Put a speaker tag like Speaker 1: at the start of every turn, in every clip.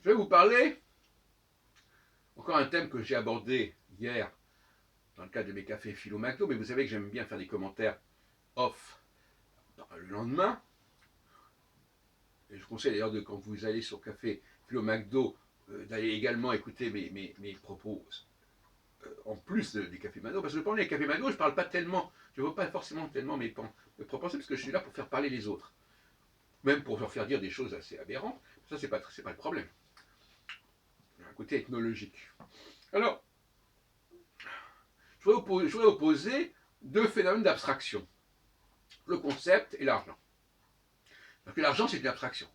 Speaker 1: Je vais vous parler, encore un thème que j'ai abordé hier dans le cadre de mes cafés Philo McDo, mais vous savez que j'aime bien faire des commentaires off le lendemain. Et je vous conseille d'ailleurs, quand vous allez sur Café Philo McDo, d'aller également écouter mes propos en plus des cafés McDo, parce que pendant les cafés McDo, je ne parle pas tellement, je ne vois pas forcément tellement mes propos, parce que je suis là pour faire parler les autres, même pour leur faire dire des choses assez aberrantes. Ça, c'est pas le problème. Un côté ethnologique. Alors, je voudrais opposer deux phénomènes d'abstraction, le concept et l'argent. Parce que l'argent, c'est une abstraction.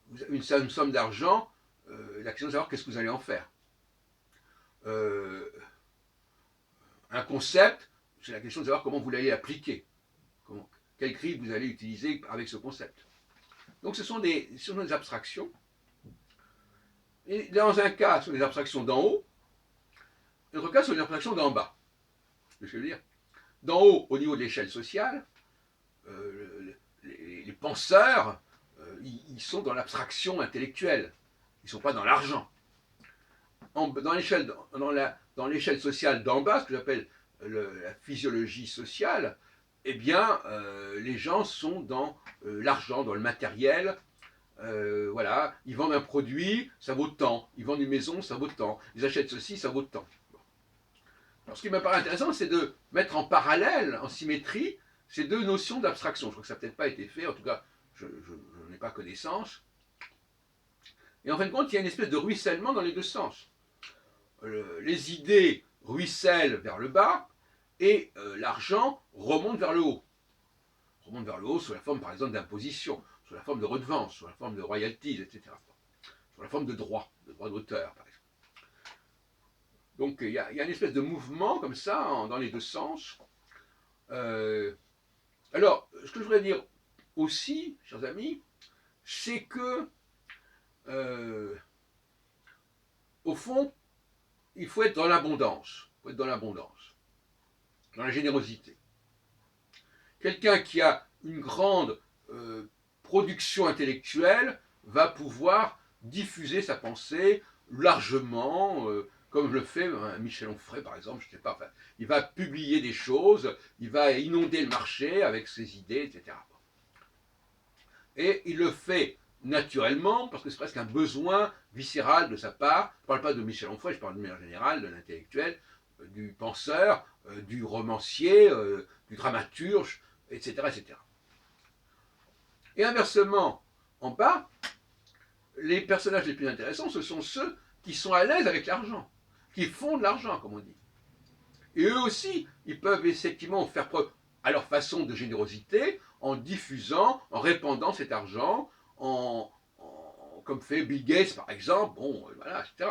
Speaker 1: Vous avez une somme d'argent, la question de savoir qu'est-ce que vous allez en faire. Un concept, c'est la question de savoir comment vous l'allez appliquer. Quel cri vous allez utiliser avec ce concept. Donc ce sont des abstractions. Et dans un cas, ce sont des abstractions d'en haut, dans l'autre cas, ce sont des abstractions d'en bas. C'est ce que je veux dire. D'en haut, au niveau de l'échelle sociale, les penseurs, ils sont dans l'abstraction intellectuelle. Ils ne sont pas dans l'argent. Dans l'échelle sociale d'en bas, ce que j'appelle la physiologie sociale, eh bien, les gens sont dans l'argent, dans le matériel. Voilà, ils vendent un produit, ça vaut tant. Ils vendent une maison, ça vaut tant. Ils achètent ceci, ça vaut tant. Alors, ce qui me paraît intéressant, c'est de mettre en parallèle, en symétrie, ces deux notions d'abstraction. Je crois que ça n'a peut-être pas été fait, en tout cas, je n'en ai pas connaissance. Et en fin de compte, il y a une espèce de ruissellement dans les deux sens. Les idées ruissellent vers le bas et l'argent remonte vers le haut. Remonte vers le haut sous la forme, par exemple, d'imposition, sous la forme de redevance, sous la forme de royalties, etc. Sous la forme de droit d'auteur, par exemple. Donc il y a une espèce de mouvement comme ça, dans les deux sens. Alors, ce que je voudrais dire aussi, chers amis, c'est que, au fond, il faut être dans l'abondance. Il faut être dans l'abondance, dans la générosité. Quelqu'un qui a une grande production intellectuelle va pouvoir diffuser sa pensée largement, comme le fait Michel Onfray, par exemple, je ne sais pas. Enfin, il va publier des choses, il va inonder le marché avec ses idées, etc. Et il le fait naturellement, parce que c'est presque un besoin viscéral de sa part. Je ne parle pas de Michel Onfray, je parle de manière générale, de l'intellectuel, du penseur, du romancier, du dramaturge, etc., etc. Et inversement, en bas, les personnages les plus intéressants, ce sont ceux qui sont à l'aise avec l'argent, qui font de l'argent, comme on dit. Et eux aussi, ils peuvent effectivement faire preuve à leur façon de générosité en diffusant, en répandant cet argent, comme fait Bill Gates par exemple, bon, voilà, etc.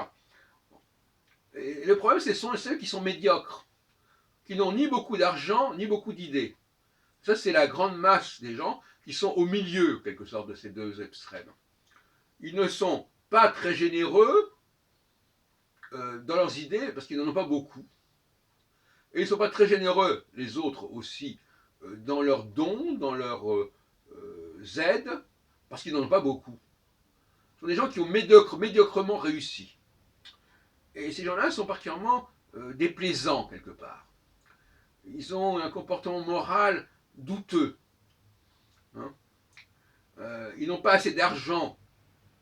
Speaker 1: Et le problème, ce sont ceux qui sont médiocres, qui n'ont ni beaucoup d'argent, ni beaucoup d'idées. Ça, c'est la grande masse des gens qui sont au milieu, en quelque sorte, de ces deux extrêmes. Ils ne sont pas très généreux dans leurs idées, parce qu'ils n'en ont pas beaucoup. Et ils ne sont pas très généreux, les autres aussi, dans leurs dons, dans leurs aides, parce qu'ils n'en ont pas beaucoup. Ce sont des gens qui ont médiocrement réussi. Et ces gens-là sont particulièrement déplaisants, quelque part. Ils ont un comportement moral douteux. Hein. Ils n'ont pas assez d'argent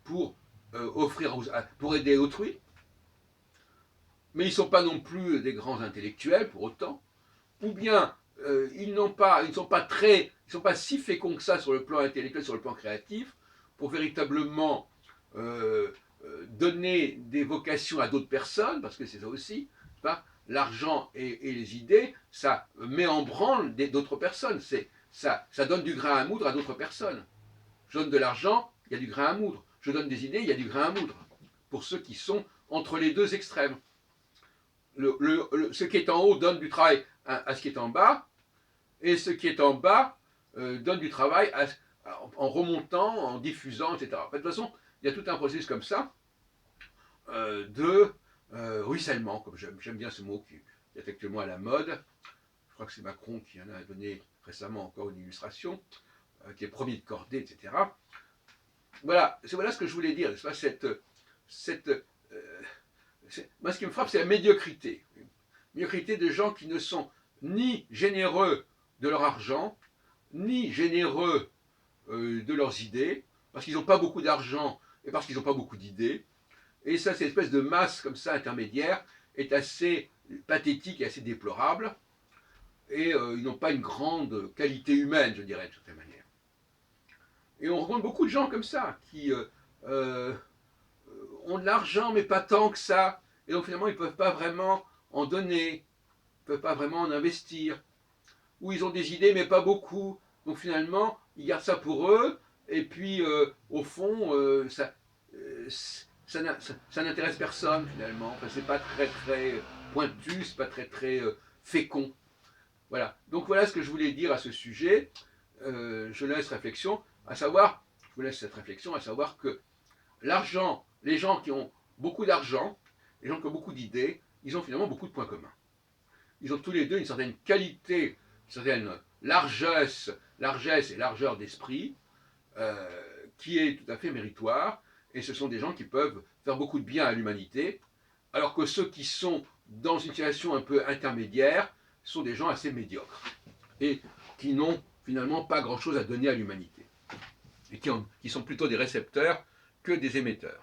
Speaker 1: pour pour aider autrui, mais ils ne sont pas non plus des grands intellectuels pour autant, ou bien ils ne sont pas si féconds que ça sur le plan intellectuel, sur le plan créatif, pour véritablement donner des vocations à d'autres personnes, parce que c'est ça aussi, l'argent et les idées, ça met en branle d'autres personnes, ça donne du grain à moudre à d'autres personnes. Je donne de l'argent, il y a du grain à moudre. Je donne des idées, il y a du grain à moudre. Pour ceux qui sont entre les deux extrêmes. Ce qui est en haut donne du travail à ce qui est en bas, et ce qui est en bas donne du travail en remontant, en diffusant, etc. De toute façon, il y a tout un processus comme ça de ruissellement, comme j'aime bien ce mot qui est actuellement à la mode. Je crois que c'est Macron qui en a donné récemment encore une illustration, qui est premier de cordée, etc. Voilà, voilà ce que je voulais dire, n'est-ce pas, cette, moi, ce qui me frappe, c'est la médiocrité. Médiocrité de gens qui ne sont ni généreux de leur argent, ni généreux de leurs idées, parce qu'ils n'ont pas beaucoup d'argent et parce qu'ils n'ont pas beaucoup d'idées. Et ça, cette espèce de masse comme ça intermédiaire est assez pathétique et assez déplorable. Et ils n'ont pas une grande qualité humaine, je dirais, de certaine manière. Et on rencontre beaucoup de gens comme ça, qui euh, ont de l'argent, mais pas tant que ça. Et donc finalement, ils ne peuvent pas vraiment en donner, ils ne peuvent pas vraiment en investir. Ou ils ont des idées, mais pas beaucoup. Donc finalement, ils gardent ça pour eux. Et puis, au fond, ça n'intéresse personne finalement. Enfin, c'est pas très très pointu, c'est pas très très fécond. Voilà. Donc voilà ce que je voulais dire à ce sujet. Je laisse réflexion, à savoir, je vous laisse cette réflexion, à savoir que l'argent, les gens qui ont beaucoup d'argent, les gens qui ont beaucoup d'idées, ils ont finalement beaucoup de points communs. Ils ont tous les deux une certaine qualité, une certaine largesse et largeur d'esprit, qui est tout à fait méritoire, et ce sont des gens qui peuvent faire beaucoup de bien à l'humanité, alors que ceux qui sont dans une situation un peu intermédiaire sont des gens assez médiocres, et qui n'ont finalement pas grand-chose à donner à l'humanité, et qui sont plutôt des récepteurs que des émetteurs.